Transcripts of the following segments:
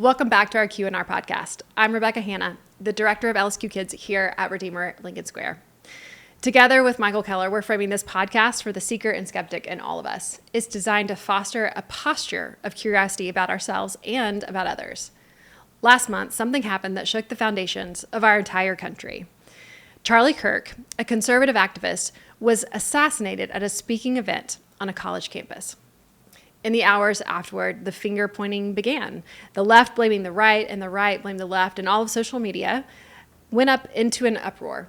Welcome back to our Q&R podcast. I'm Rebecca Hanna, the director of LSQ Kids here at Redeemer Lincoln Square. Together with Michael Keller, we're framing this podcast for the seeker and skeptic in all of us. It's designed to foster a posture of curiosity about ourselves and about others. Last month, something happened that shook the foundations of our entire country. Charlie Kirk, a conservative activist, was assassinated at a speaking event on a college campus. In the hours afterward, the finger pointing began. The left blaming the right and the right blamed the left, and all of social media went up into an uproar.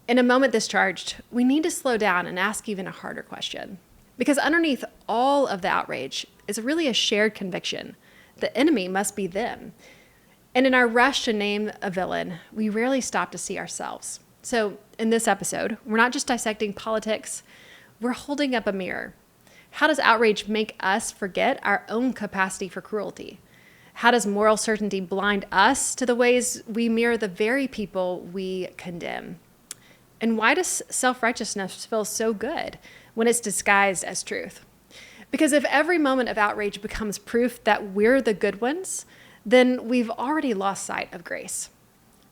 In a moment this charged, we need to slow down and ask even a harder question. Because underneath all of the outrage is really a shared conviction. The enemy must be them. And in our rush to name a villain, we rarely stop to see ourselves. So in this episode, we're not just dissecting politics, we're holding up a mirror. How does outrage make us forget our own capacity for cruelty? How does moral certainty blind us to the ways we mirror the very people we condemn? And why does self-righteousness feel so good when it's disguised as truth? Because if every moment of outrage becomes proof that we're the good ones, then we've already lost sight of grace.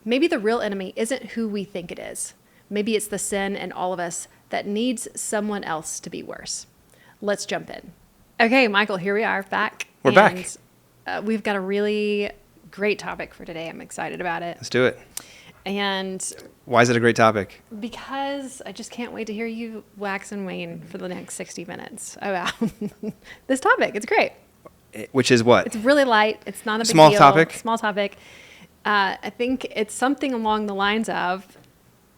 Maybe the real enemy isn't who we think it is. Maybe it's the sin in all of us that needs someone else to be worse. Let's jump in. Okay, Michael, here we are back. We're back. We've got a really great topic for today. I'm excited about it. Let's do it. And why is it a great topic? Because I just can't wait to hear you wax and wane for the next 60 minutes about this topic. It's great. Which is what? It's really light. It's not a big Small deal. topic? Small topic. I think it's something along the lines of,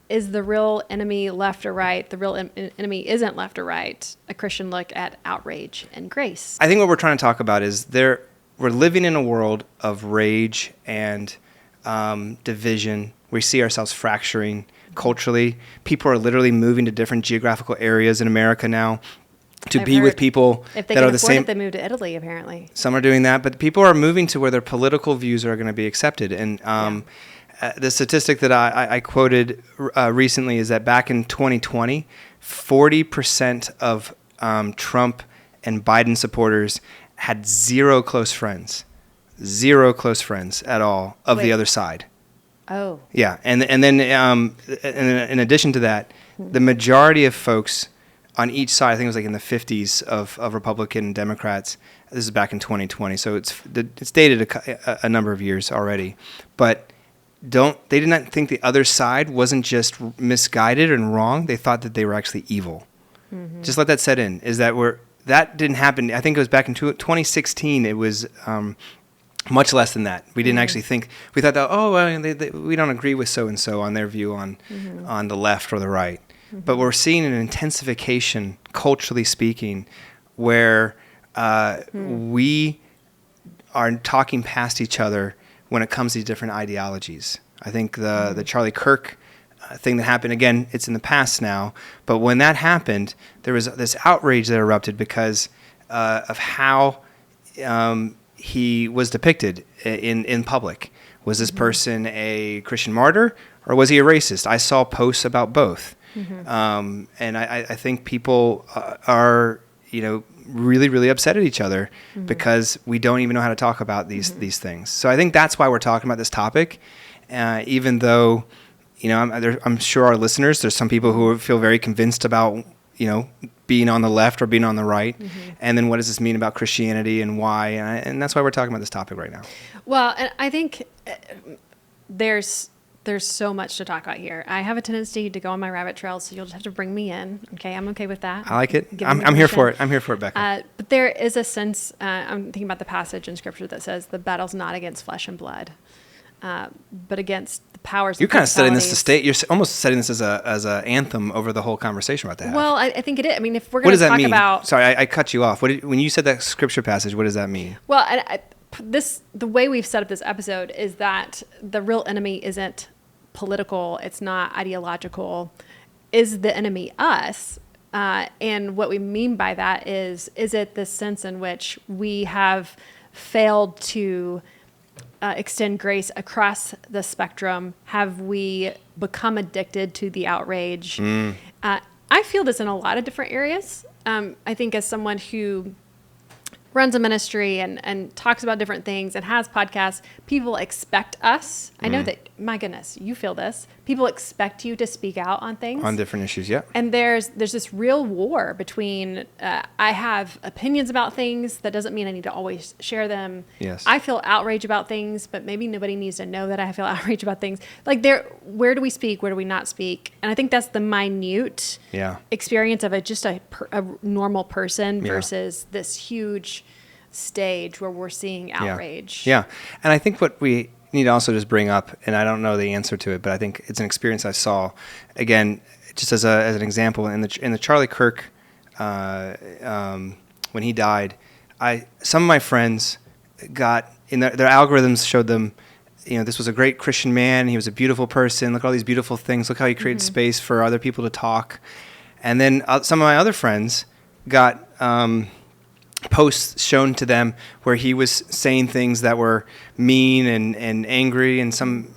is the real enemy left or right? The real enemy isn't left or right. A Christian look at outrage and grace. I think what we're trying to talk about is we're living in a world of rage and division. We see ourselves fracturing culturally. People are literally moving to different geographical areas in America now to be with people that are the same. If they move to Italy, apparently. Some are doing that, but people are moving to where their political views are going to be accepted. And the statistic that I quoted recently is that back in 2020, 40% of Trump and Biden supporters had zero close friends at all of the other side. Oh. Yeah, and then in addition to that, the majority of folks on each side, I think it was like in the 50s of Republican and Democrats. This is back in 2020, so it's dated a number of years already. But they did not think the other side wasn't just misguided and wrong. They thought that they were actually evil. Mm-hmm. Just let that set in. That didn't happen. I think it was back in 2016. It was much less than that. We didn't actually think. We thought that we don't agree with so and so on their view on the left or the right. Mm-hmm. But we're seeing an intensification, culturally speaking, where we are talking past each other when it comes to different ideologies. I think the Charlie Kirk thing that happened, again, it's in the past now, but when that happened, there was this outrage that erupted because of how he was depicted in public. Was this person a Christian martyr, or was he a racist? I saw posts about both. Mm-hmm. And I think people are, really, really upset at each other because we don't even know how to talk about these things. So I think that's why we're talking about this topic, even though, I'm sure our listeners, there's some people who feel very convinced about, being on the left or being on the right. Mm-hmm. And then what does this mean about Christianity and why? And that's why we're talking about this topic right now. Well, and I think there's so much to talk about here. I have a tendency to go on my rabbit trail, so you'll just have to bring me in. Okay, I'm okay with that. I like it. I'm here for it. I'm here for it, Becca. But there is a sense, I'm thinking about the passage in Scripture that says the battle's not against flesh and blood, but against the powers. You're kind of setting this to state. You're almost setting this as a anthem over the whole conversation about that. Well, I think it is. I mean, if we're going to talk about. Sorry, I cut you off. When you said that Scripture passage, what does that mean? Well, the way we've set up this episode is that the real enemy isn't political, it's not ideological. Is the enemy us? And what we mean by that is it the sense in which we have failed to extend grace across the spectrum? Have we become addicted to the outrage? I feel this in a lot of different areas. I think as someone who runs a ministry and talks about different things and has podcasts, people expect us. I know that, my goodness, you feel this. People expect you to speak out on things. On different issues, yeah. And there's this real war between, I have opinions about things. That doesn't mean I need to always share them. Yes. I feel outrage about things, but maybe nobody needs to know that I feel outrage about things. Like where do we speak? Where do we not speak? And I think that's the minute experience of just a normal person versus this huge stage where we're seeing outrage. Yeah. And I think what we need to also just bring up, and I don't know the answer to it, but I think it's an experience I saw, again, just as an example, in the Charlie Kirk, when he died, some of my friends got, in their algorithms showed them, this was a great Christian man, he was a beautiful person, look at all these beautiful things, look how he created space for other people to talk. And then some of my other friends got posts shown to them where he was saying things that were mean and angry, and some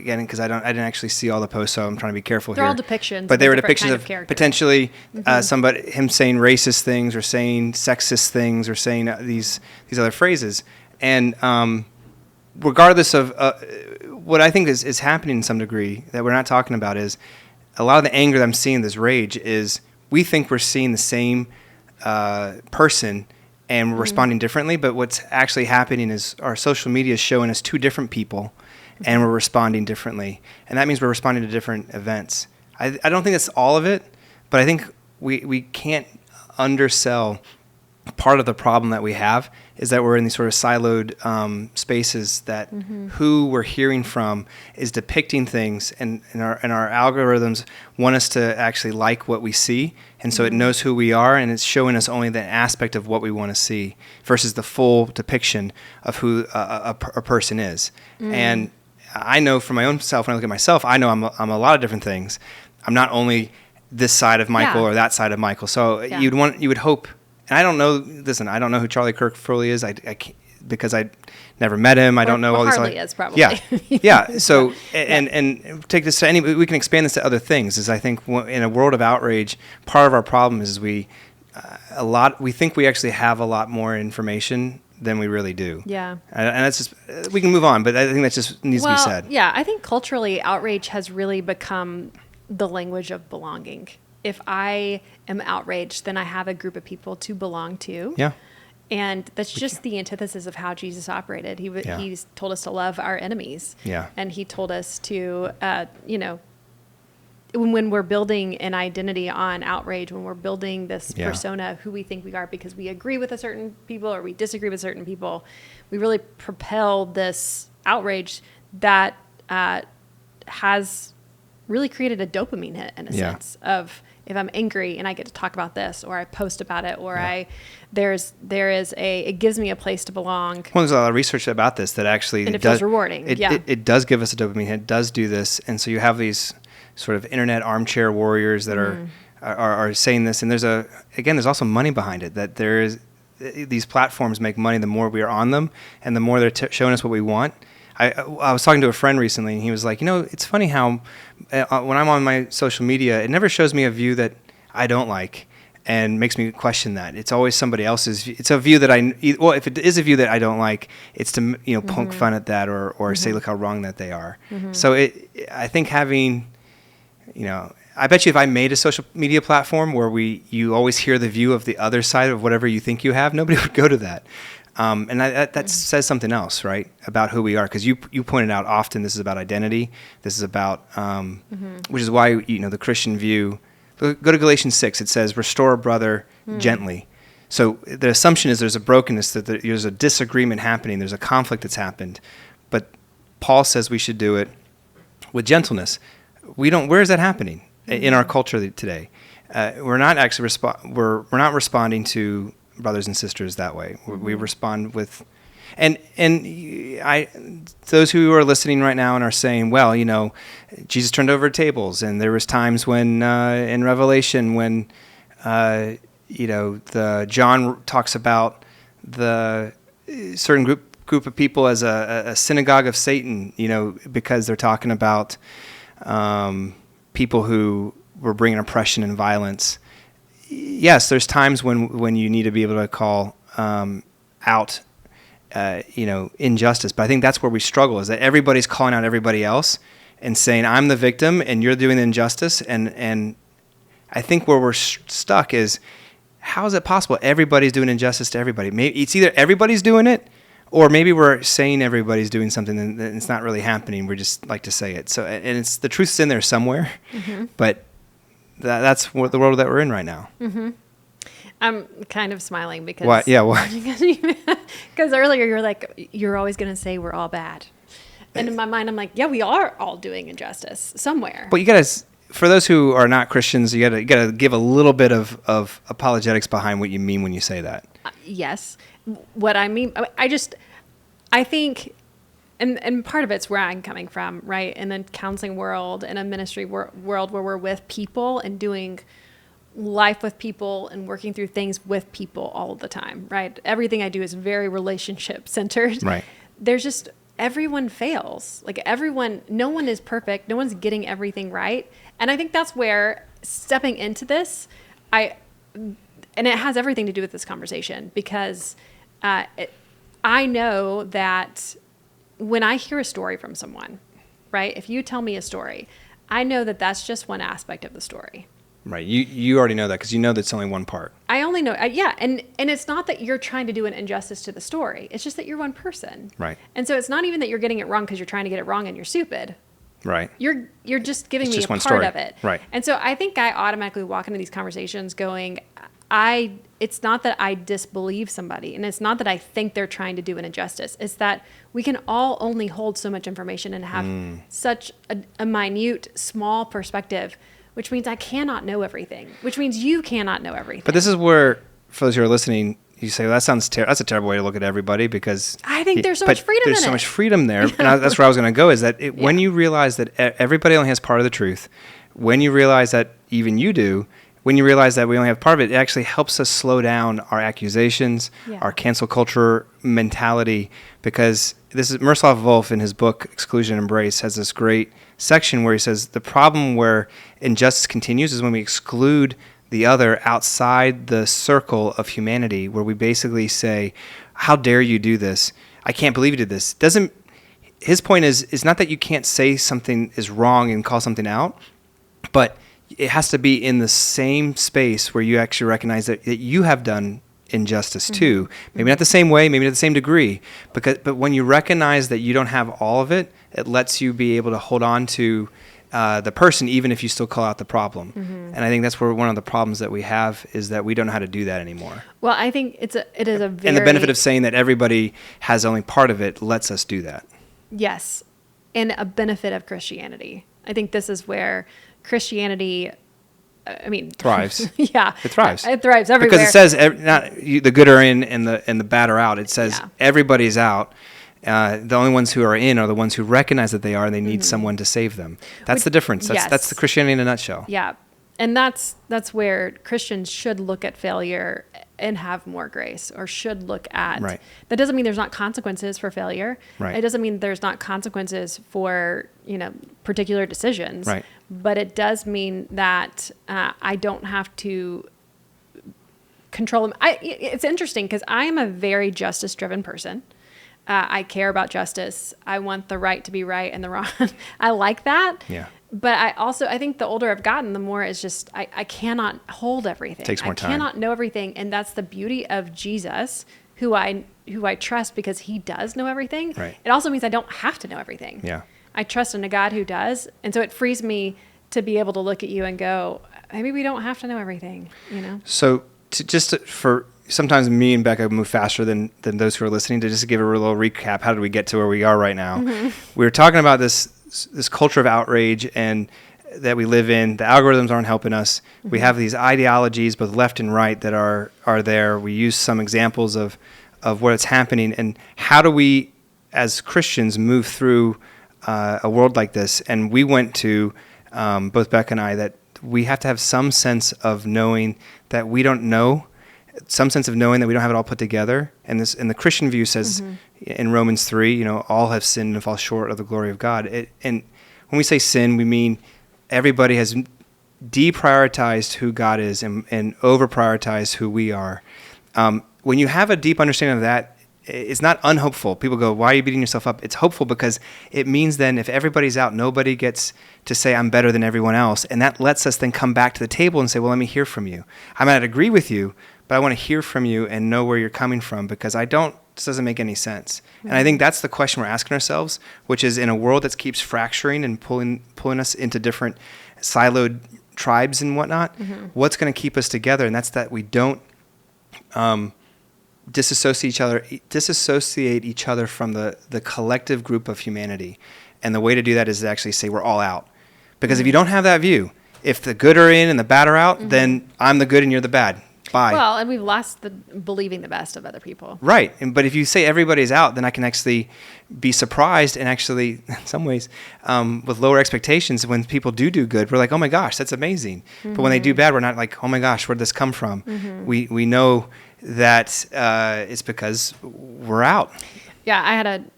again, because I didn't actually see all the posts, so I'm trying to be careful here. They're all depictions, but they were depictions of potentially him saying racist things or saying sexist things or saying these other phrases. And regardless of what I think is happening to some degree that we're not talking about is a lot of the anger that I'm seeing, this rage, is we think we're seeing the same person and we're responding differently, but what's actually happening is our social media is showing us two different people and we're responding differently. And that means we're responding to different events. I don't think that's all of it, but I think we can't undersell part of the problem that we have is that we're in these sort of siloed spaces that who we're hearing from is depicting things, and our algorithms want us to actually like what we see, and so it knows who we are, and it's showing us only the aspect of what we want to see versus the full depiction of who a person is. And I know for my own self, when I look at myself, I know I'm a lot of different things. I'm not only this side of Michael or that side of Michael. So you would hope. And I don't know. Listen, I don't know who Charlie Kirk fully is. I can't, because I never met him. I don't know all these. Hardly is probably. Yeah. So and take this to any. We can expand this to other things. Is I think in a world of outrage, part of our problem is we think we actually have a lot more information than we really do. Yeah. And that's just, we can move on, but I think that just needs to be said. Yeah, I think culturally, outrage has really become the language of belonging. If I am outraged, then I have a group of people to belong to. Yeah. And that's just the antithesis of how Jesus operated. He's told us to love our enemies. Yeah. And he told us to, when we're building an identity on outrage, when we're building this persona of who we think we are because we agree with a certain people or we disagree with certain people, we really propel this outrage that has really created a dopamine hit in a sense of, if I'm angry and I get to talk about this, or I post about it, or it gives me a place to belong. Well, there's a lot of research about this that actually and it feels rewarding. It does give us a dopamine hit. It does do this, and so you have these sort of internet armchair warriors that are saying this, and there's also money behind it. That these platforms make money the more we are on them, and the more they're showing us what we want. I was talking to a friend recently, and he was like, it's funny how when I'm on my social media, it never shows me a view that I don't like and makes me question that. It's always somebody else's view. It's a view that if it is a view that I don't like, it's to poke fun at that or say, look how wrong that they are. So I think having, I bet you if I made a social media platform where you always hear the view of the other side of whatever you think you have, nobody would go to that. And that says something else, right, about who we are. Because you pointed out often this is about identity. This is about, which is why, the Christian view. Go to Galatians 6. It says, restore a brother gently. So the assumption is there's a brokenness, that there's a disagreement happening. There's a conflict that's happened. But Paul says we should do it with gentleness. Where is that happening in our culture today? We're not actually we're not responding to brothers and sisters that way. We respond with, and those who are listening right now and are saying, well, Jesus turned over tables, and there was times when in Revelation when the John talks about the certain group of people as a synagogue of Satan, because they're talking about people who were bringing oppression and violence. yes, there's times when you need to be able to call out, injustice. But I think that's where we struggle, is that everybody's calling out everybody else and saying, I'm the victim and you're doing the injustice. And I think where we're stuck is, how is it possible everybody's doing injustice to everybody? Maybe it's either everybody's doing it, or maybe we're saying everybody's doing something and it's not really happening. We just like to say it. So, and it's the truth's in there somewhere, but that's what the world that we're in right now. Mm-hmm. I'm kind of smiling because what? Yeah, what? Because earlier you were like, you're always going to say we're all bad, and in my mind I'm like, yeah, we are all doing injustice somewhere. But you got to, for those who are not Christians, you got to give a little bit of apologetics behind what you mean when you say that. Yes, what I mean, I think. And part of it's where I'm coming from, right? In the counseling world, in a ministry world where we're with people and doing life with people and working through things with people all the time, right? Everything I do is very relationship centered. Right. There's just, everyone fails. Like no one is perfect. No one's getting everything right. And I think that's where stepping into this, and it has everything to do with this conversation, because I know that when I hear a story from someone, right? If you tell me a story, I know that that's just one aspect of the story. Right. You already know that because you know that's only one part. I only know, yeah. And it's not that you're trying to do an injustice to the story. It's just that you're one person. Right. And so it's not even that you're getting it wrong because you're trying to get it wrong and you're stupid. Right. You're just giving me a part story. of it. Right. And so I think I automatically walk into these conversations going, it's not that I disbelieve somebody, and it's not that I think they're trying to do an injustice. It's that we can all only hold so much information and have such a minute, small perspective, which means I cannot know everything, which means you cannot know everything. But this is where, for those who are listening, you say, well, that's a terrible way to look at everybody, because I think there's so much freedom in it. There's so much freedom there. And that's where I was going to go, is that when you realize that everybody only has part of the truth, when you realize that even you do, when you realize that we only have part of it, it actually helps us slow down our accusations, our cancel culture mentality, because this is Miroslav Volf in his book, Exclusion and Embrace, has this great section where he says the problem where injustice continues is when we exclude the other outside the circle of humanity, where we basically say, how dare you do this? I can't believe you did this. His point is not that you can't say something is wrong and call something out, but it has to be in the same space where you actually recognize that you have done injustice too. Maybe not the same way, maybe not the same degree, but when you recognize that you don't have all of it, it lets you be able to hold on to the person, even if you still call out the problem. And I think that's where one of the problems that we have is that we don't know how to do that anymore. Well, I think it is a very... And the benefit of saying that everybody has only part of it lets us do that. Yes. And a benefit of Christianity. I think this is where Christianity, thrives. Yeah. It thrives. It thrives everywhere. Because it says the good are in and the bad are out. It says everybody's out. The only ones who are in are the ones who recognize that they are and they need someone to save them. That's the difference. That's the Christianity in a nutshell. Yeah. And that's where Christians should look at failure and have more grace, or should look at. Right. That doesn't mean there's not consequences for failure. Right. It doesn't mean there's not consequences for, particular decisions. Right. But it does mean that I don't have to control them. It's interesting because I am a very justice-driven person. I care about justice. I want the right to be right and the wrong. I like that. Yeah. But I think the older I've gotten, the more it's just, I cannot hold everything. It takes more time. I cannot know everything. And that's the beauty of Jesus, who I trust because he does know everything. Right. It also means I don't have to know everything. Yeah. I trust in a God who does. And so it frees me to be able to look at you and go, maybe we don't have to know everything, So for sometimes me and Becca move faster than those who are listening, to just give a little recap. How did we get to where we are right now? We were talking about this culture of outrage and that we live in. The algorithms aren't helping us. We have these ideologies, both left and right, that are there. We use some examples of what's happening, and how do we, as Christians, move through a world like this? And we went to, both Becca and I, that we have to have some sense of knowing that we don't know, some sense of knowing that we don't have it all put together. And the Christian view says in Romans 3, all have sinned and fall short of the glory of God. And when we say sin, we mean everybody has deprioritized who God is and over-prioritized who we are. When you have a deep understanding of that, it's not unhopeful. People go, why are you beating yourself up? It's hopeful because it means then if everybody's out, nobody gets to say I'm better than everyone else. And that lets us then come back to the table and say, well, let me hear from you. I might not agree with you, but I want to hear from you and know where you're coming from because this doesn't make any sense. Mm-hmm. And I think that's the question we're asking ourselves, which is in a world that keeps fracturing and pulling us into different siloed tribes and whatnot, what's going to keep us together? And that's that we don't disassociate each other from the collective group of humanity. And the way to do that is to actually say we're all out. Because if you don't have that view, if the good are in and the bad are out, then I'm the good and you're the bad. Bye. Well, and we've lost the believing the best of other people. Right. But if you say everybody's out, then I can actually be surprised and actually, in some ways, with lower expectations, when people do good, we're like, oh my gosh, that's amazing. But when they do bad, we're not like, oh my gosh, where'd this come from? We know that it's because we're out. Yeah, I had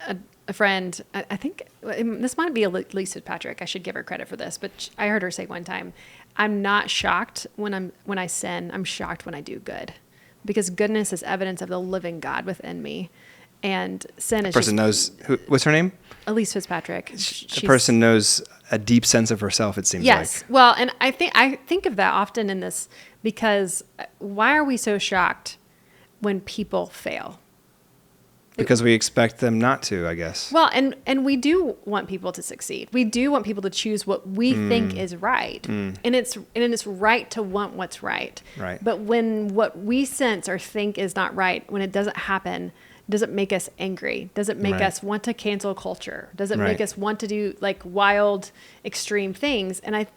a friend, I think this might be Elise Fitzpatrick. I should give her credit for this, but I heard her say one time, I'm not shocked when I sin. I'm shocked when I do good, because goodness is evidence of the living God within me, and sin is. The person knows what's her name? Elise Fitzpatrick. The person knows a deep sense of herself. It seems yes. like. Well, and I think of that often in this because why are we so shocked when people fail? Because we expect them not to, I guess. Well, and we do want people to succeed. We do want people to choose what we think is right. And it's right to want what's right. Right. But when what we sense or think is not right, when it doesn't happen, does it make us angry? Does it make us want to cancel culture? Does it make us want to do like wild, extreme things? And I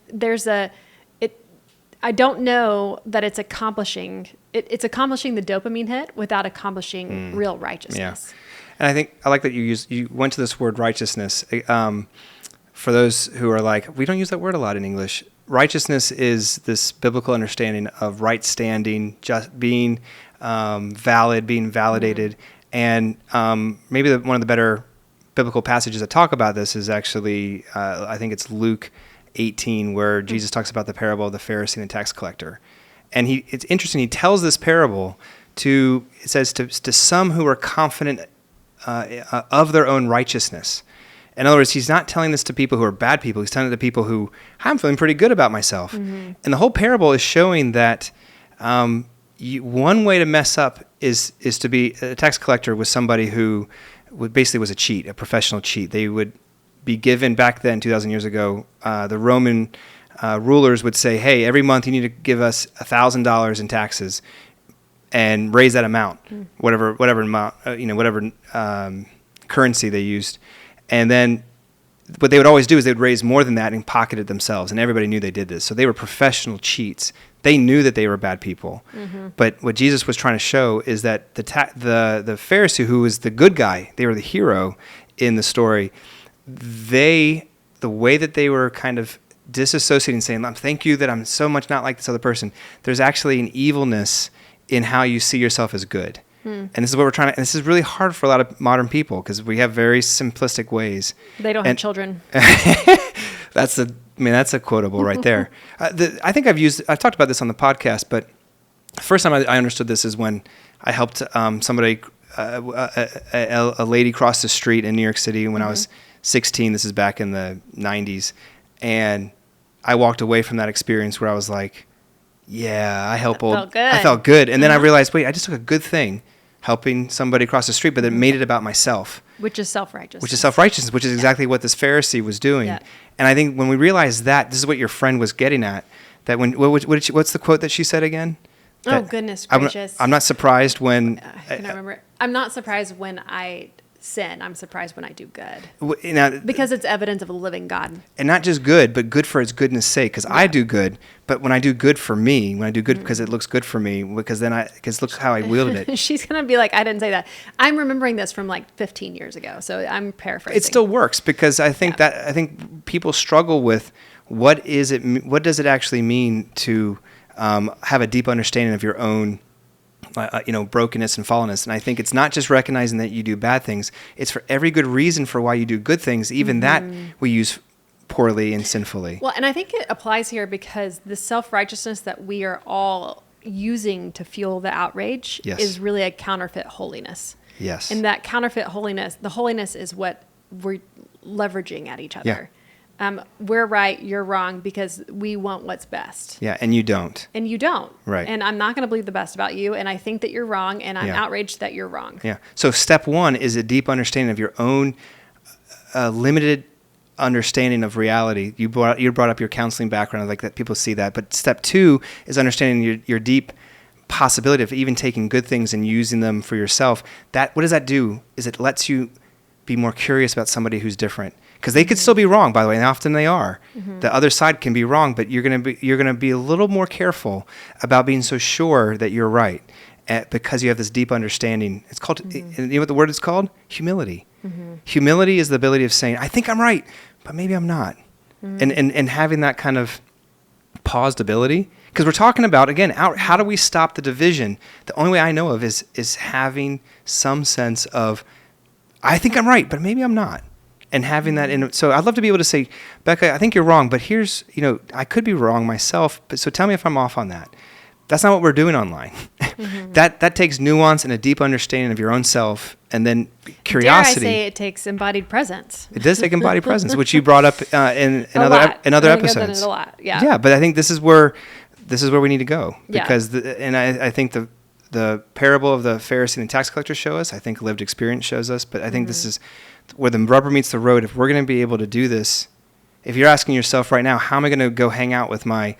don't know that it's accomplishing. It's accomplishing the dopamine hit without accomplishing real righteousness. Yeah. And I think I like that you went to this word righteousness. For those who are like, we don't use that word a lot in English. Righteousness is this biblical understanding of right standing, just being valid, being validated. And maybe one of the better biblical passages that talk about this is actually, I think it's Luke 18, where Jesus talks about the parable of the Pharisee and the tax collector. And it's interesting, he tells this parable it says to some who are confident of their own righteousness. In other words, he's not telling this to people who are bad people. He's telling it to people who, I'm feeling pretty good about myself. And the whole parable is showing that one way to mess up is to be a tax collector was somebody who basically was a cheat, a professional cheat. They would be given back then, 2,000 years ago, the Roman rulers would say, hey, every month you need to give us $1,000 in taxes and raise that amount, whatever amount, whatever currency they used. And then what they would always do is they would raise more than that and pocket it themselves. And everybody knew they did this. So they were professional cheats. They knew that they were bad people. But what Jesus was trying to show is that the Pharisee, who was the good guy, they were the hero in the story, the way that they were kind of disassociating, saying, thank you that I'm so much not like this other person, there's actually an evilness in how you see yourself as good. And this is what we're trying to, and this is really hard for a lot of modern people because we have very simplistic ways. They don't have children. That's a quotable right there. I think I've talked about this on the podcast, but the first time I understood this is when I helped somebody, a lady cross the street in New York City when I was 16. This is back in the 90s. And I walked away from that experience where I was like, yeah, I felt good. And then I realized, wait, I just took a good thing, helping somebody cross the street, but it made it about myself. Which is self-righteousness. Which is exactly what this Pharisee was doing. Yeah. And I think when we realize that, this is what your friend was getting at, that what's the quote that she said again? Oh, goodness gracious. I'm not surprised when... I cannot remember. I'm not surprised when I sin. I'm surprised when I do good. Because it's evidence of a living God. And not just good, but good for its goodness sake. Because I do good, but when I do good for me, when I do good because it looks good for me, because look how I wielded it. She's going to be like, I didn't say that. I'm remembering this from like 15 years ago, so I'm paraphrasing. It still works because I think people struggle with what does it actually mean to have a deep understanding of your own brokenness and fallenness. And I think it's not just recognizing that you do bad things. It's for every good reason for why you do good things. Even that we use poorly and sinfully. Well, and I think it applies here because the self-righteousness that we are all using to fuel the outrage is really a counterfeit holiness. Yes. And that counterfeit holiness, the holiness is what we're leveraging at each other. Yeah. We're right, you're wrong because we want what's best. Yeah, and you don't. And you don't. Right. And I'm not going to believe the best about you, and I think that you're wrong, and I'm outraged that you're wrong. Yeah. So step one is a deep understanding of your own limited understanding of reality. You brought up your counseling background, like that people see that. But step two is understanding your deep possibility of even taking good things and using them for yourself. What does that do? Is it lets you be more curious about somebody who's different. Because they could still be wrong, by the way, and often they are. Mm-hmm. The other side can be wrong, but you're gonna be a little more careful about being so sure that you're right, because you have this deep understanding. It's called, you know what the word is called? Humility. Mm-hmm. Humility is the ability of saying, I think I'm right, but maybe I'm not. Mm-hmm. And having that kind of paused ability. Because we're talking about, again, how do we stop the division? The only way I know of is having some sense of, I think I'm right, but maybe I'm not. And having that so I'd love to be able to say, Becca, I think you're wrong, but here's, I could be wrong myself, but so tell me if I'm off on that. That's not what we're doing online. Mm-hmm. That takes nuance and a deep understanding of your own self, and then curiosity. Dare I say it takes embodied presence. It does take embodied presence, which you brought up in other episodes. A lot, yeah. Yeah, but I think this is where we need to go, because I think the parable of the Pharisee and the tax collector show us. I think lived experience shows us, but I think this is where the rubber meets the road. If we're going to be able to do this, if you're asking yourself right now, how am I going to go hang out with my,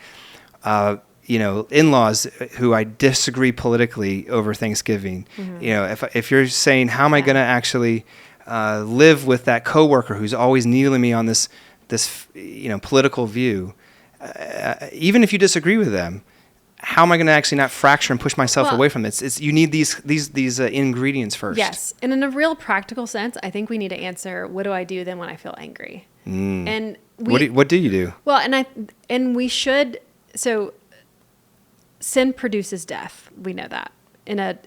in-laws who I disagree politically over Thanksgiving? Mm-hmm. If you're saying, how am I going to actually live with that coworker who's always needling me on this political view, even if you disagree with them, how am I going to actually not fracture and push myself away from this? You need these ingredients first. Yes, and in a real practical sense, I think we need to answer, what do I do then when I feel angry? And what do you do? Well, and we should. So, sin produces death. We know that in a.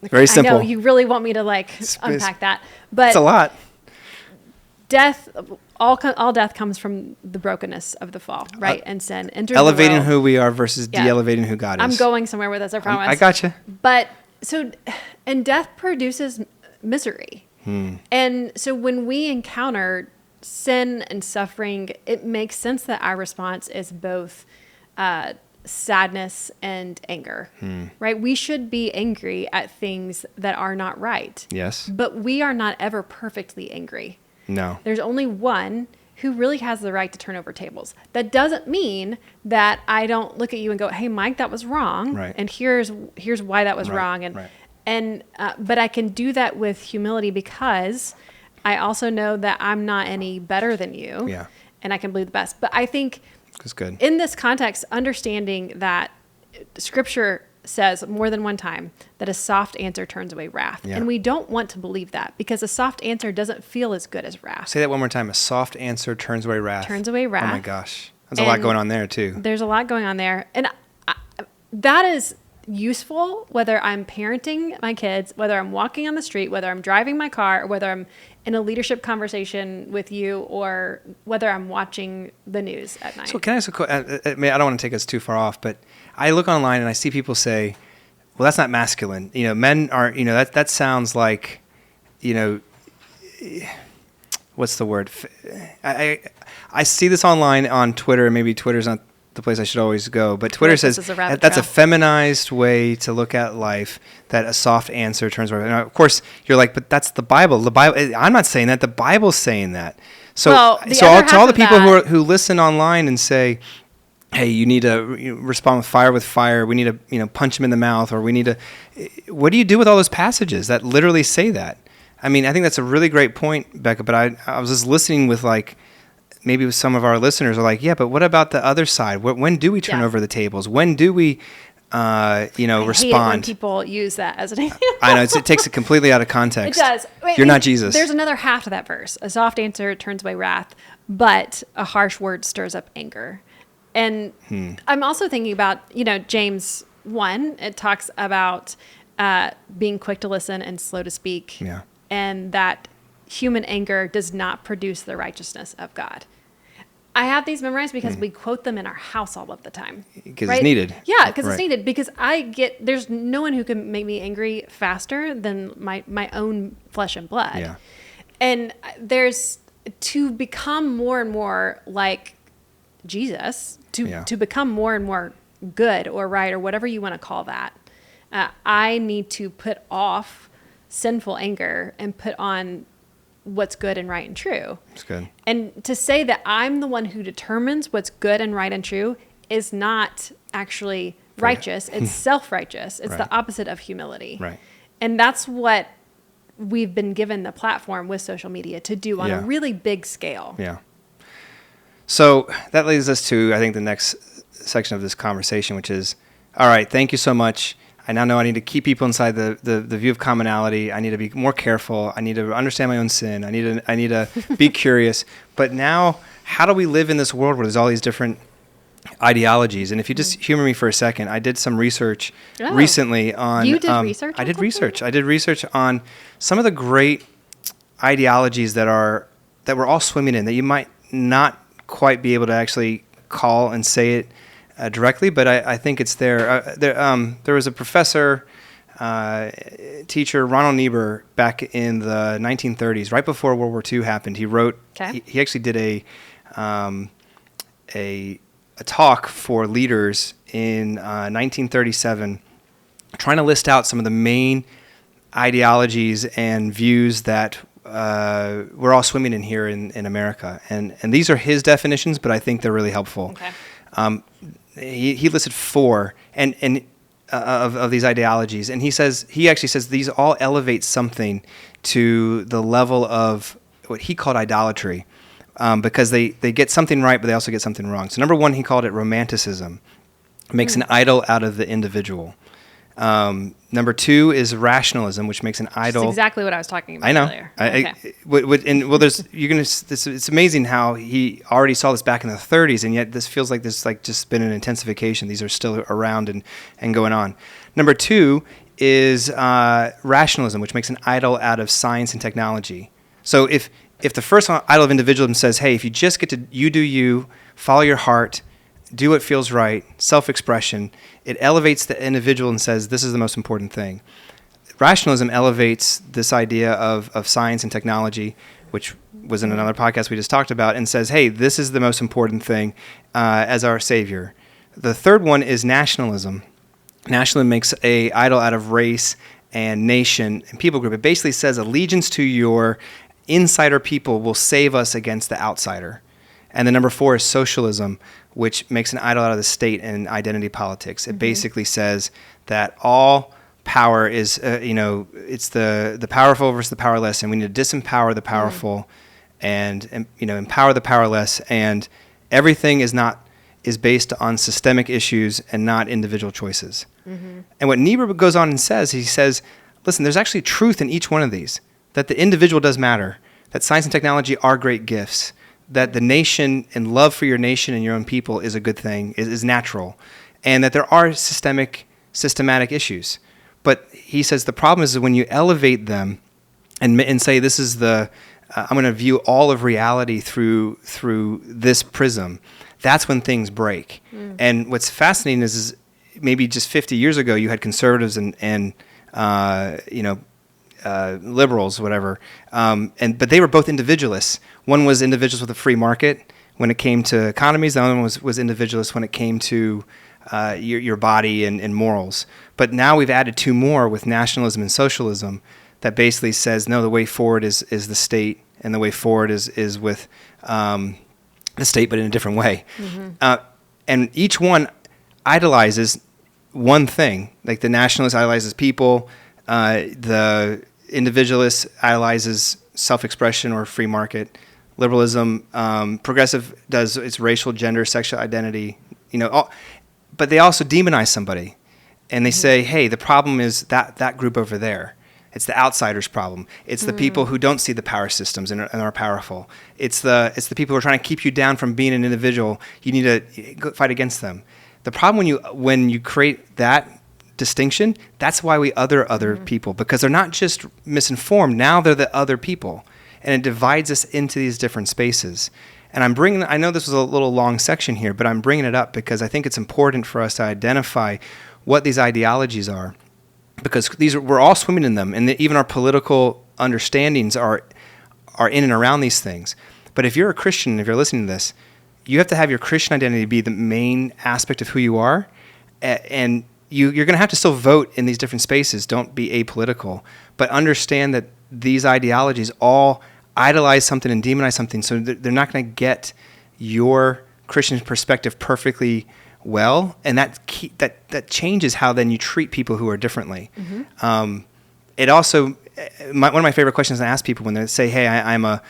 Very simple. I know you really want me to unpack that, but it's a lot. Death. All death comes from the brokenness of the fall, right? And sin enters elevating the world. who we are versus de-elevating who God is. I'm going somewhere with this, I promise. I gotcha. But and death produces misery. And so when we encounter sin and suffering, it makes sense that our response is both sadness and anger, right? We should be angry at things that are not right. Yes. But we are not ever perfectly angry. No. There's only one who really has the right to turn over tables. That doesn't mean that I don't look at you and go, hey, Mike, that was wrong. Right. And here's why that was wrong. And but I can do that with humility because I also know that I'm not any better than you. Yeah. And I can believe the best. But I think that's good. In this context, understanding that Scripture says more than one time that a soft answer turns away wrath. Yeah. And we don't want to believe that because a soft answer doesn't feel as good as wrath. Say that one more time. A soft answer turns away wrath. Turns away wrath. Oh my gosh. There's a lot going on there too. There's a lot going on there. And that is useful whether I'm parenting my kids, whether I'm walking on the street, whether I'm driving my car, or whether I'm in a leadership conversation with you, or whether I'm watching the news at night. So can I ask a question? I don't want to take us too far off, but I look online and I see people say, well, that's not masculine. Men are, that sounds like, what's the word? I see this online on Twitter. Maybe Twitter's not the place I should always go, but Twitter says that's a feminized way to look at life, that a soft answer turns away. Now, of course, you're like, but that's the Bible. The Bible. I'm not saying that. The Bible's saying that. So to all the people who listen online and say, hey, you need to respond with fire. We need to punch them in the mouth, or we need to. What do you do with all those passages that literally say that? I mean, I think that's a really great point, Becca. But I was just listening with maybe some of our listeners are like, yeah, but what about the other side? When do we turn over the tables? When do we, respond? I hate when people use that as an example. I know it takes it completely out of context. It does. You're not Jesus. There's another half to that verse. A soft answer turns away wrath, but a harsh word stirs up anger. And I'm also thinking about, James 1. It talks about being quick to listen and slow to speak. Yeah. And that human anger does not produce the righteousness of God. I have these memorized because we quote them in our house all of the time. Because it's needed. Yeah, because it's needed. Because there's no one who can make me angry faster than my own flesh and blood. Yeah. And to become more and more like Jesus, to become more and more good or right or whatever you want to call that, I need to put off sinful anger and put on what's good and right and true. That's good. And to say that I'm the one who determines what's good and right and true is not actually righteous. It's self-righteous. It's the opposite of humility. Right. And that's what we've been given the platform with social media to do on a really big scale. Yeah. So that leads us to, I think, the next section of this conversation, which is, all right, thank you so much. I now know I need to keep people inside the view of commonality. I need to be more careful. I need to understand my own sin. I need to be curious. But now, how do we live in this world where there's all these different ideologies? And if you just humor me for a second, I did some research recently on... You did research? I did research. I did research on some of the great ideologies that we're all swimming in, that you might not quite be able to actually call and say it directly, but I think it's there. There was a professor, teacher, Ronald Niebuhr, back in the 1930s, right before World War II happened. He wrote. Okay. He actually did a talk for leaders in 1937, trying to list out some of the main ideologies and views that we're all swimming in here in America. And these are his definitions, but I think they're really helpful. Okay. He listed 4 of these ideologies, and he actually says these all elevate something to the level of what he called idolatry, because they get something right, but they also get something wrong. So number 1, he called it romanticism. It makes an idol out of the individual. Number 2 is rationalism, which makes an idol. That's exactly what I was talking about earlier. It's amazing how he already saw this back in the 30s, and yet this feels like there's just been an intensification. These are still around and going on. Number 2 is rationalism, which makes an idol out of science and technology. So if the first idol of individualism says, hey, if you just get to you do you, follow your heart, do what feels right, self-expression, it elevates the individual and says this is the most important thing. Rationalism elevates this idea of science and technology, which was in another podcast we just talked about, and says, hey, this is the most important thing as our savior. The third one is nationalism. Nationalism makes an idol out of race and nation and people group. It basically says allegiance to your insider people will save us against the outsider. And then number 4 is socialism, which makes an idol out of the state and identity politics. It basically says that all power is, it's the powerful versus the powerless, and we need to disempower the powerful and empower the powerless, and everything is based on systemic issues and not individual choices. And what Niebuhr goes on and says, he says, listen, there's actually truth in each one of these, that the individual does matter, that science and technology are great gifts, that the nation and love for your nation and your own people is a good thing, is natural, and that there are systematic issues. But he says the problem is when you elevate them and say this is I'm going to view all of reality through this prism, that's when things break. And what's fascinating is maybe just 50 years ago you had conservatives and liberals, whatever, but they were both individualists. One was individuals with a free market when it came to economies. The other one was individualist when it came to your body and morals. But now we've added 2 more with nationalism and socialism that basically says, no, the way forward is the state, and the way forward is with the state, but in a different way. And each one idolizes one thing. Like the nationalist idolizes people, the individualist idolizes self-expression or free market. Liberalism, progressive does its racial, gender, sexual identity, but they also demonize somebody, and they say, hey, the problem is that group over there. It's the outsider's problem. It's the people who don't see the power systems and are powerful. It's the people who are trying to keep you down from being an individual. You need to go fight against them. The problem when you create that distinction, that's why we other people, because they're not just misinformed. Now they're the other people. and it divides us into these different spaces. And I know this was a little long section here, but I'm bringing it up because I think it's important for us to identify what these ideologies are, because we're all swimming in them, and even our political understandings are in and around these things. But if you're a Christian, if you're listening to this, you have to have your Christian identity be the main aspect of who you are, and you're going to have to still vote in these different spaces. Don't be apolitical, but understand that these ideologies all idolize something and demonize something, so they're not going to get your Christian perspective perfectly well, and that changes how then you treat people who are differently. Mm-hmm. It also, one of my favorite questions I ask people when they say, "Hey, I'm a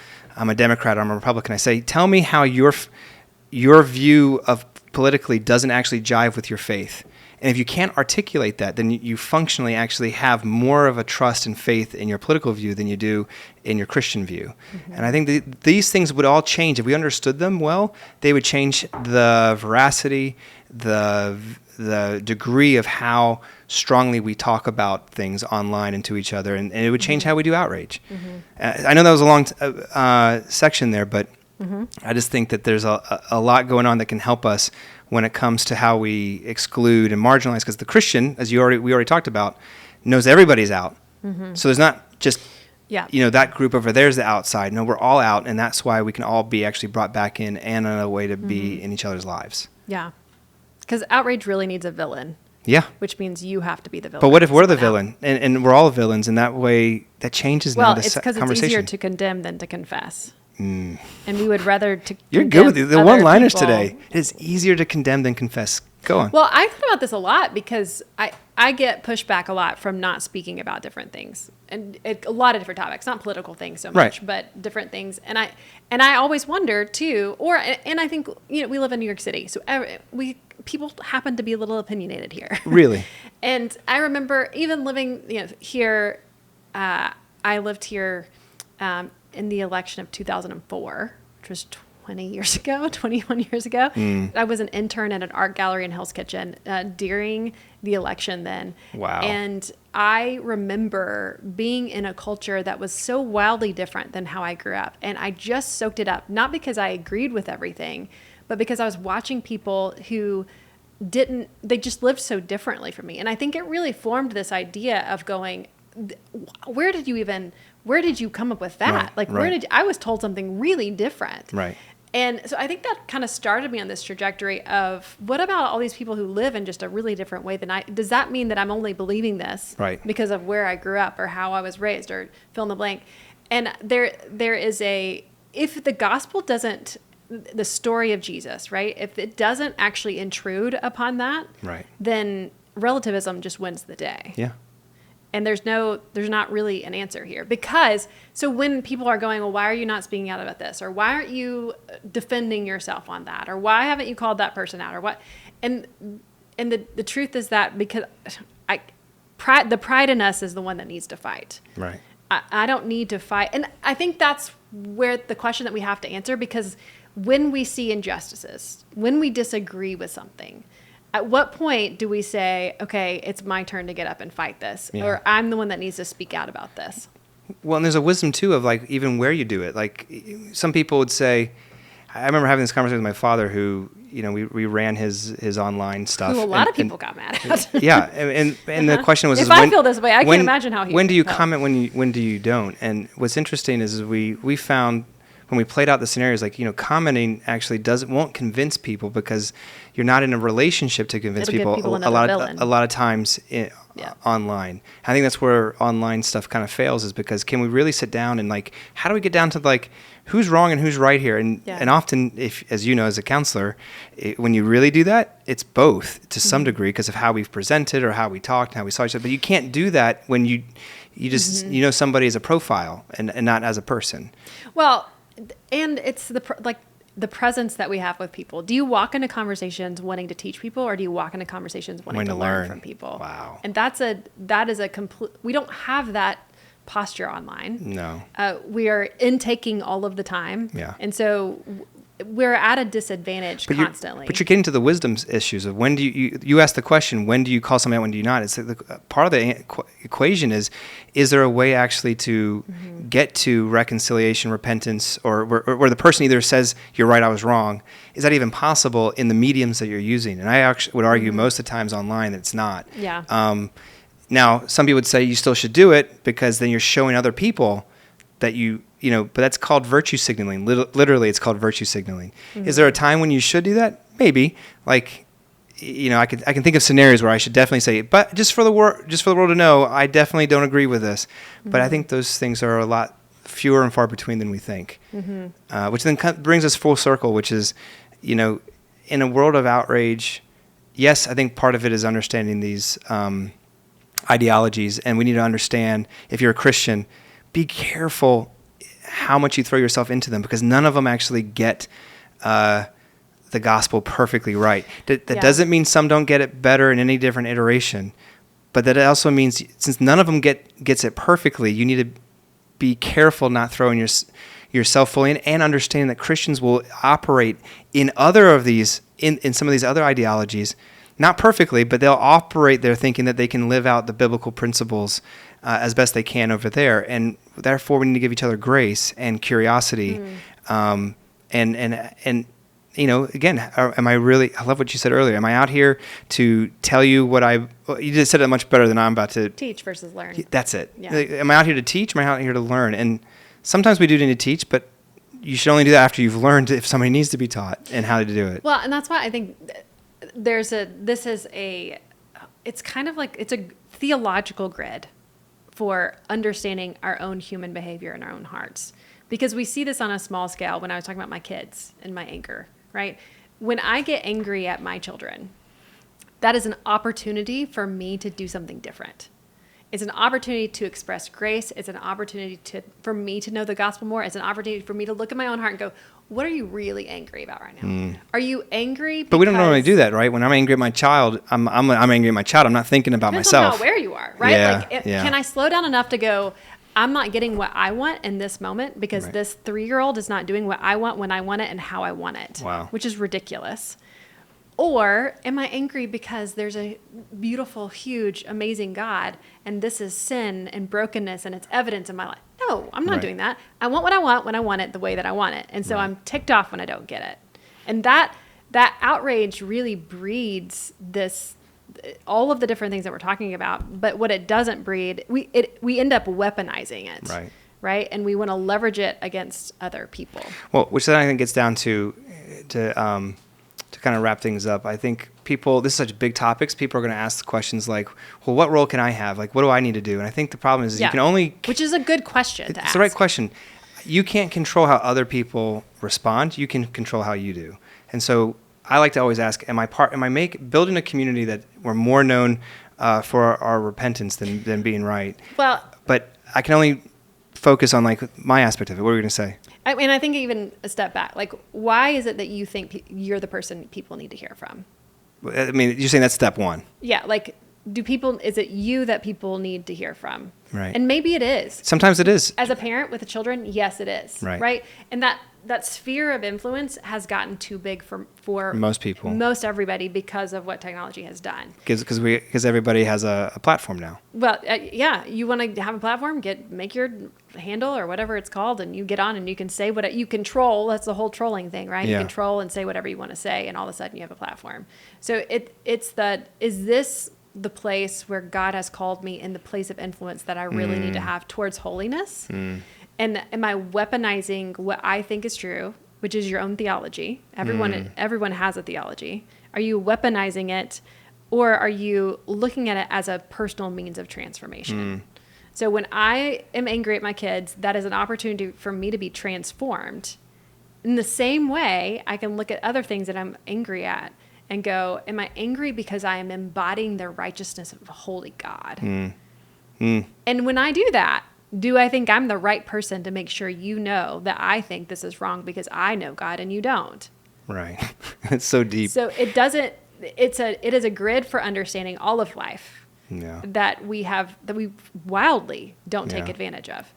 Democrat, or I'm a Republican," I say, "Tell me how your view of politically doesn't actually jive with your faith." And if you can't articulate that, then you functionally actually have more of a trust and faith in your political view than you do in your Christian view. Mm-hmm. And I think these things would all change. If we understood them well, they would change the veracity, the degree of how strongly we talk about things online and to each other, and it would change how we do outrage. Mm-hmm. I know that was a long section there, but mm-hmm. I just think that there's a lot going on that can help us when it comes to how we exclude and marginalize, because the Christian, as we already talked about, knows everybody's out. Mm-hmm. So there's not just that group over there's the outside. No, we're all out, and that's why we can all be actually brought back in and a way to be mm-hmm. in each other's lives. Yeah, because outrage really needs a villain. Yeah. Which means you have to be the villain. But what if we're the villain, and we're all villains, and that way that changes now the conversation? Well, it's because it's easier to condemn than to confess. Mm. And we would rather to You're good with the one-liners today. It is easier to condemn than confess. Go on. Well, I thought about this a lot because I get pushback a lot from not speaking about different things, and a lot of different topics, not political things so much, but different things. And I always wonder too, and I think we live in New York City, so people happen to be a little opinionated here. Really. And I remember even living here. I lived here. In the election of 2004, which was 21 years ago. I was an intern at an art gallery in Hell's Kitchen during the election then. Wow. And I remember being in a culture that was so wildly different than how I grew up. And I just soaked it up, not because I agreed with everything, but because I was watching people who they just lived so differently from me. And I think it really formed this idea of going, where did you come up with that? I was told something really different. Right. And so I think that kind of started me on this trajectory of what about all these people who live in just a really different way than does that mean that I'm only believing this because of where I grew up or how I was raised or fill in the blank? And there is if the gospel doesn't, the story of Jesus, right? If it doesn't actually intrude upon that, then relativism just wins the day. Yeah. And there's not really an answer here so when people are going, well, why are you not speaking out about this? Or why aren't you defending yourself on that? Or why haven't you called that person out? Or what? And the truth is that because the pride in us is the one that needs to fight. Right. I don't need to fight. And I think that's where the question that we have to answer, because when we see injustices, when we disagree with something, at what point do we say, okay, it's my turn to get up and fight this, or I'm the one that needs to speak out about this? Well, and there's a wisdom too of even where you do it. Like some people would say, I remember having this conversation with my father who, we ran his online stuff. Who a lot of people got mad at. Yeah. And the question was, I feel this way, I can't imagine how he when do you comment, when do you don't? And what's interesting is we found when we played out the scenarios, commenting actually won't convince people because you're not in a relationship to convince people a lot of times online. I think that's where online stuff kind of fails, is because can we really sit down and how do we get down to who's wrong and who's right here? And often, if, as you know, as a counselor, when you really do that, it's both to some degree because of how we've presented or how we talked and how we saw each other. But you can't do that when you just somebody as a profile and not as a person. Well, and it's the presence that we have with people. Do you walk into conversations wanting to teach people, or do you walk into conversations wanting to learn from people? Wow. And that is a complete. We don't have that posture online. No. We are intaking all of the time. Yeah. And so we're at a disadvantage constantly. But you're getting to the wisdom issues of when do you ask the question, when do you call somebody out, when do you not? It's part of the equation is there a way actually to get to reconciliation, repentance, or where the person either says, you're right, I was wrong. Is that even possible in the mediums that you're using? And I actually would argue most of the times online that it's not. Yeah. Now, some people would say you still should do it because then you're showing other people that but that's called virtue signaling. Literally, it's called virtue signaling. Is there a time when you should do that? Maybe. Like, I can think of scenarios where I should definitely say, but just for the world to know, I definitely don't agree with this. But I think those things are a lot fewer and far between than we think. Which then brings us full circle, which is, in a world of outrage, yes, I think part of it is understanding these ideologies, and we need to understand, if you're a Christian, be careful how much you throw yourself into them, because none of them actually get the gospel perfectly right. That doesn't mean some don't get it better in any different iteration, but that it also means since none of them gets it perfectly, you need to be careful not throwing yourself fully in, and understanding that Christians will operate in other of these, in some of these other ideologies, not perfectly, but they'll operate there thinking that they can live out the biblical principles as best they can over there. And therefore, we need to give each other grace and curiosity. And again, am I really, I love what you said earlier. Am I out here to tell you you just said it much better than I'm about to. Teach versus learn. That's it. Yeah. Am I out here to teach? Am I out here to learn? And sometimes we do need to teach, but you should only do that after you've learned if somebody needs to be taught and how to do it. Well, and that's why I think it's kind of like, it's a theological grid for understanding our own human behavior in our own hearts. Because we see this on a small scale when I was talking about my kids and my anger, right? When I get angry at my children, that is an opportunity for me to do something different. It's an opportunity to express grace. It's an opportunity for me to know the gospel more. It's an opportunity for me to look at my own heart and go, what are you really angry about right now? Are you angry because... But we don't normally do that, right? When I'm angry at my child, I'm angry at my child. I'm not thinking about myself. Depends on where you are, right? Yeah, Can I slow down enough to go, I'm not getting what I want in this moment because this 3-year-old is not doing what I want when I want it and how I want it. Wow. Which is ridiculous. Or am I angry because there's a beautiful, huge, amazing God, and this is sin and brokenness, and it's evidence in my life? No, I'm not doing that. I want what I want when I want it the way that I want it. And so I'm ticked off when I don't get it. And that outrage really breeds this, all of the different things that we're talking about. But what it doesn't breed, we end up weaponizing it. Right? And we want to leverage it against other people. Well, which then I think gets down to kind of wrap things up. I think this is such big topics. People are going to ask questions like, well, what role can I have? Like, what do I need to do? And I think the problem is you can only... Which is a good question to ask. It's the right question. You can't control how other people respond. You can control how you do. And so I like to always ask, am I building a community that we're more known for our repentance than being right? Well... But I can only focus on like my aspect of it. What were you going to say? I mean, I think even a step back, like, why is it that you think you're the person people need to hear from? I mean, you're saying that's step one. Yeah. Like, is it you that people need to hear from? Right. And maybe it is. Sometimes it is. As a parent with children, yes, it is. Right. And that sphere of influence has gotten too big for most people, most everybody, because of what technology has done. Because everybody has a platform now. Well, yeah, you want to have a platform, make your handle or whatever it's called, and you get on and you can say what you control. That's the whole trolling thing, right? Yeah. You control and say whatever you want to say, and all of a sudden you have a platform. So is this the place where God has called me in the place of influence that I really need to have towards holiness? And am I weaponizing what I think is true, which is your own theology? Everyone has a theology. Are you weaponizing it, or are you looking at it as a personal means of transformation? So when I am angry at my kids, that is an opportunity for me to be transformed. In the same way, I can look at other things that I'm angry at and go, am I angry because I am embodying the righteousness of a holy God? And when I do that, do I think I'm the right person to make sure you know that I think this is wrong because I know God and you don't? Right. It's so deep. So it is a grid for understanding all of life that we wildly don't take advantage of.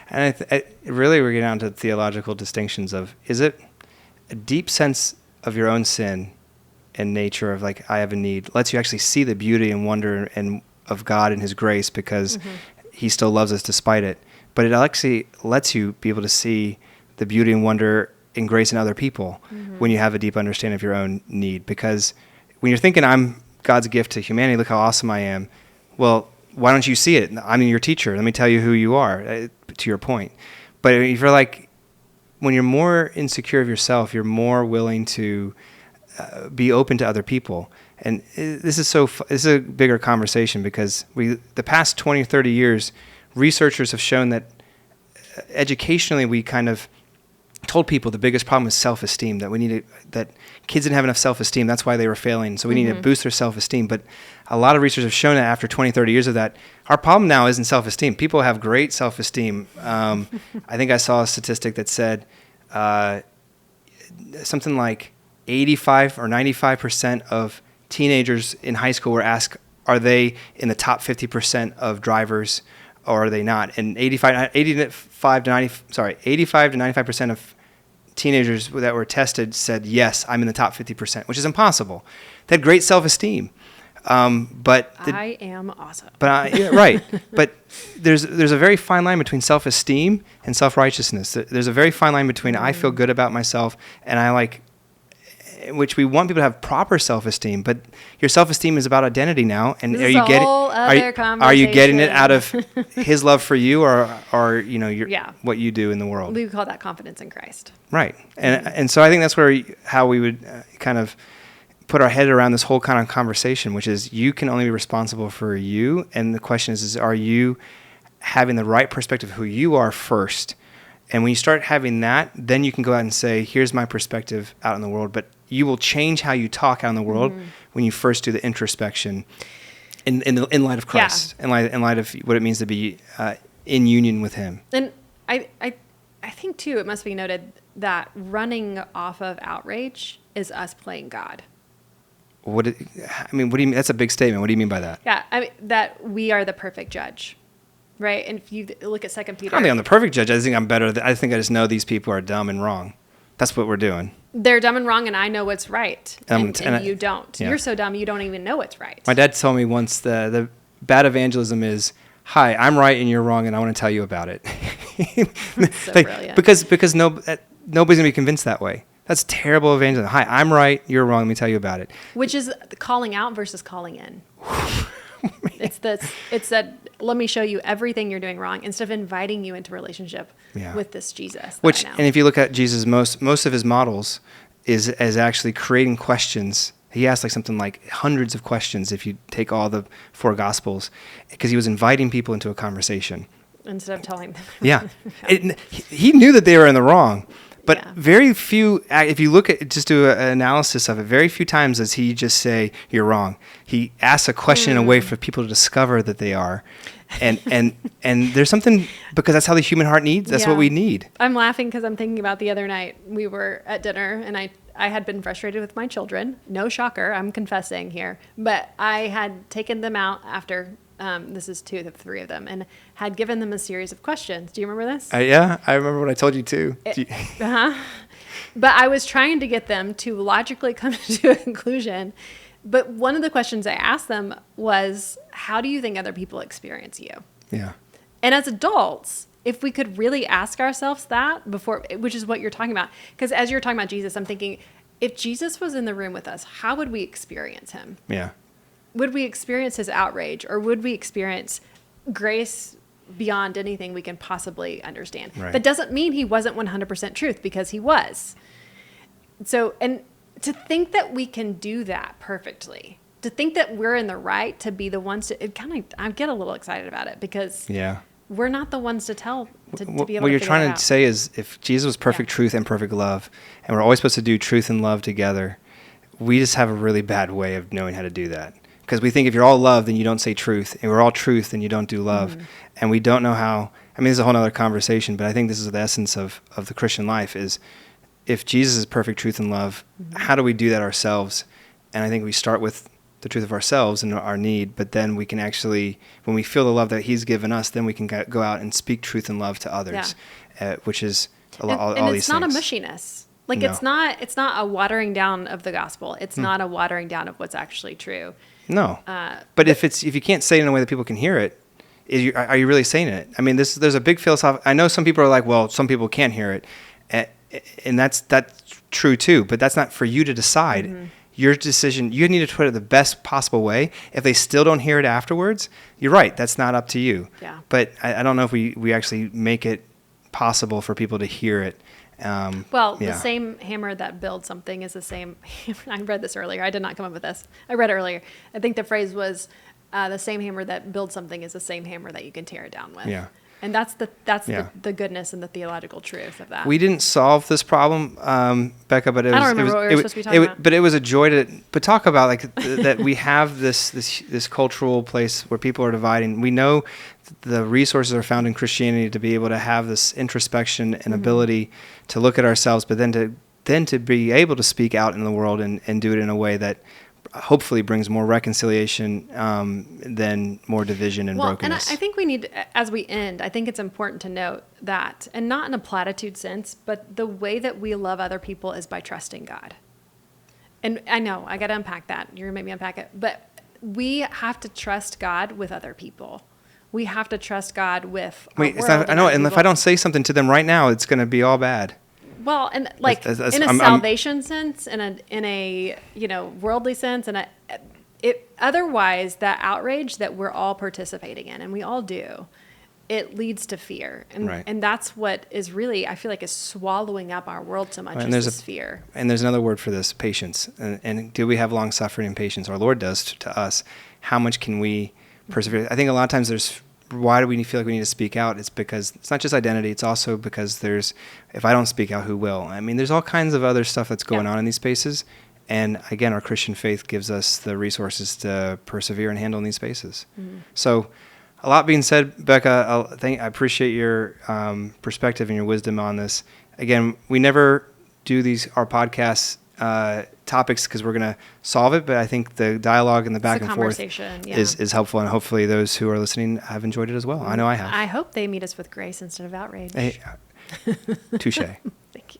And really we're getting down to theological distinctions of, is it a deep sense of your own sin and nature of like, I have a need, lets you actually see the beauty and wonder and of God and his grace, because he still loves us despite it. But it actually lets you be able to see the beauty and wonder and grace in other people when you have a deep understanding of your own need. Because when you're thinking, I'm God's gift to humanity, look how awesome I am. Well, why don't you see it? I'm your teacher. Let me tell you who you are, to your point. But if you're like, when you're more insecure of yourself, you're more willing to be open to other people. And this is a bigger conversation, because the past 20 or 30 years, researchers have shown that educationally we kind of told people the biggest problem is self-esteem, that kids didn't have enough self-esteem. That's why they were failing. So we need to boost their self-esteem. But a lot of research have shown that after 20, 30 years of that, our problem now isn't self-esteem. People have great self-esteem. I think I saw a statistic that said something like 85 or 95% of teenagers in high school were asked, are they in the top 50% of drivers, or are they not? And 85 to 95% of teenagers that were tested said, yes, I'm in the top 50%, which is impossible. They had great self-esteem. But I am awesome. Right. But there's a very fine line between self-esteem and self-righteousness. There's a very fine line between I feel good about myself and I like, which we want people to have proper self-esteem, but your self-esteem is about identity now. And this are you getting it out of his love for you, or what you do in the world? We would call that confidence in Christ. Right. And so I think that's how we would kind of put our head around this whole kind of conversation, which is you can only be responsible for you. And the question is are you having the right perspective of who you are first? And when you start having that, then you can go out and say, here's my perspective out in the world. But you will change how you talk out in the world when you first do the introspection in light of Christ, in light of what it means to be in union with him. And I think, too, it must be noted that running off of outrage is us playing God. What do you mean? That's a big statement. What do you mean by that? Yeah, that we are the perfect judge. Right, and if you look at 2 Peter... I don't think I'm the perfect judge. I think I'm better. I think I just know these people are dumb and wrong. That's what we're doing. They're dumb and wrong, and I know what's right, and you don't. Yeah. You're so dumb, you don't even know what's right. My dad told me once the bad evangelism is, hi, I'm right and you're wrong, and I want to tell you about it. That's so brilliant. Because nobody's going to be convinced that way. That's terrible evangelism. Hi, I'm right, you're wrong, let me tell you about it. Which is calling out versus calling in. It's that let me show you everything you're doing wrong instead of inviting you into relationship with this Jesus. And if you look at Jesus, most of his models is actually creating questions. He asked something like hundreds of questions if you take all the 4 Gospels, because he was inviting people into a conversation. Instead of telling them. Yeah. He knew that they were in the wrong. But very few, if you look at, just do an analysis of it, very few times does he just say, you're wrong. He asks a question in a way for people to discover that they are. And there's something, because that's how the human heart needs. That's what we need. I'm laughing because I'm thinking about the other night. We were at dinner and I had been frustrated with my children. No shocker, I'm confessing here. But I had taken them out after, this is 2 of the 3 of them, and had given them a series of questions. Do you remember this? Yeah, I remember what I told you too. But I was trying to get them to logically come to a conclusion. But one of the questions I asked them was, how do you think other people experience you? Yeah. And as adults, if we could really ask ourselves that before, which is what you're talking about. Because as you're talking about Jesus, I'm thinking, if Jesus was in the room with us, how would we experience him? Yeah. Would we experience his outrage, or would we experience grace beyond anything we can possibly understand? Right. That doesn't mean he wasn't 100% truth, because he was. So, and to think that we can do that perfectly, to think that we're in the right to be the ones to, I get a little excited about it, because we're not the ones to tell, to be able to figure it out. What you're trying to say is, if Jesus was perfect truth and perfect love, and we're always supposed to do truth and love together, we just have a really bad way of knowing how to do that. Because we think if you're all love, then you don't say truth. And we're all truth, then you don't do love. And we don't know how. I mean, this is a whole other conversation, but I think this is the essence of the Christian life is, if Jesus is perfect truth and love, how do we do that ourselves? And I think we start with the truth of ourselves and our need, but then we can actually, when we feel the love that he's given us, then we can go out and speak truth and love to others, which is all these things. And it's not a mushiness. Like No. it's not a watering down of the gospel. It's not a watering down of what's actually true. No. But if you can't say it in a way that people can hear it, are you really saying it? I mean, there's a big philosophical. I know some people are like, well, some people can't hear it, and that's true too. But that's not for you to decide. Mm-hmm. Your decision. You need to put it the best possible way. If they still don't hear it afterwards, you're right. That's not up to you. Yeah. But I don't know if we actually make it possible for people to hear it. The same hammer that builds something is the same. I read this earlier. I did not come up with this. I read it earlier. I think the phrase was, the same hammer that builds something is the same hammer that you can tear it down with. Yeah. And that's the goodness and the theological truth of that. We didn't solve this problem, Becca, but I don't remember what we were supposed to be talking about. But it was a joy to talk about, like that we have this cultural place where people are dividing. We know the resources are found in Christianity to be able to have this introspection and ability to look at ourselves, but then to be able to speak out in the world and do it in a way that hopefully brings more reconciliation than more division and brokenness. And I think we need, as we end, I think it's important to note that, and not in a platitude sense, but the way that we love other people is by trusting God. And I know, I got to unpack that. You're going to make me unpack it. But we have to trust God with other people. We have to trust God with our world. I know, and if I don't say something to them right now, it's going to be all bad. Well, and like in a salvation sense, in a worldly sense, and otherwise that outrage that we're all participating in, and we all do, it leads to fear, and that's what is really, I feel like, is swallowing up our world so much, is this fear. And there's another word for this: patience. And do we have long suffering and patience? Our Lord does to us. How much can we persevere? I think a lot of times why do we feel like we need to speak out? It's because it's not just identity. It's also because if I don't speak out, who will? I mean, there's all kinds of other stuff that's going on in these spaces. And again, our Christian faith gives us the resources to persevere and handle in these spaces. Mm-hmm. So a lot being said, Becca, I appreciate your perspective and your wisdom on this. Again, we never do our podcasts topics because we're going to solve it, but I think the dialogue and the back and forth is helpful, and hopefully those who are listening have enjoyed it as well. I know I have. I hope they meet us with grace instead of outrage. Hey, touche.